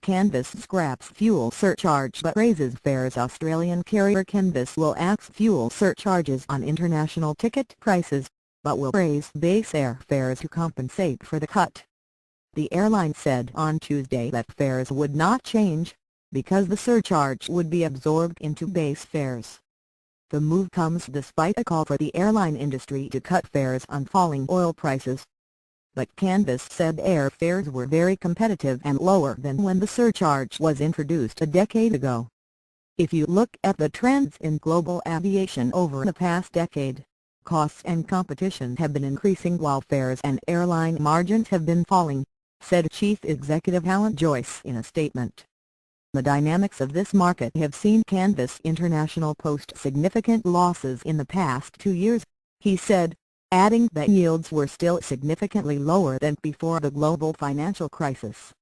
Qantas scraps fuel surcharge but raises fares. Australian carrier Qantas will axe fuel surcharges on international ticket prices, but will raise base air fares to compensate for the cut. The airline said on Tuesday that fares would not change, because the surcharge would be absorbed into base fares. The move comes despite a call for the airline industry to cut fares on falling oil prices. But Qantas said airfares were very competitive and lower than when the surcharge was introduced a decade ago. If you look at the trends in global aviation over the past decade, costs and competition have been increasing while fares and airline margins have been falling, said Chief Executive Alan Joyce in a statement. The dynamics of this market have seen Qantas International post significant losses in the past 2 years, he said, adding that yields were still significantly lower than before the global financial crisis.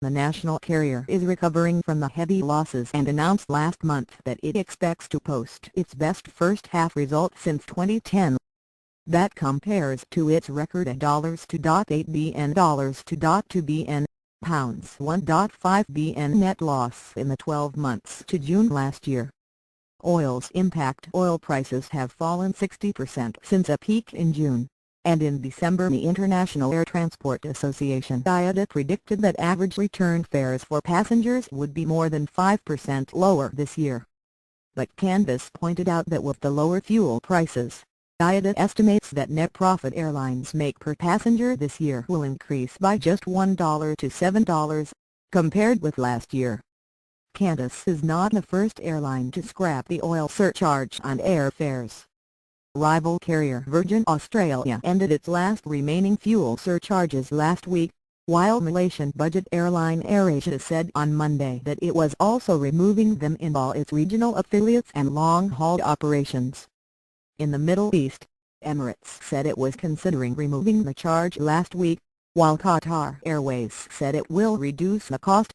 The national carrier is recovering from the heavy losses and announced last month that it expects to post its best first-half result since 2010. That compares to its record at $2.8 billion, $2.2 billion, pounds 1.5 billion net loss in the 12 months to June last year. Oil's impact. Oil prices have fallen 60% since a peak in June, and in December the International Air Transport Association IATA predicted that average return fares for passengers would be more than 5% lower this year. But Qantas pointed out that with the lower fuel prices, IATA estimates that net profit airlines make per passenger this year will increase by just $1 to $7, compared with last year. Qantas is not the first airline to scrap the oil surcharge on airfares. Rival carrier Virgin Australia ended its last remaining fuel surcharges last week, while Malaysian budget airline AirAsia said on Monday that it was also removing them in all its regional affiliates and long-haul operations. In the Middle East, Emirates said it was considering removing the charge last week, while Qatar Airways said it will reduce the cost.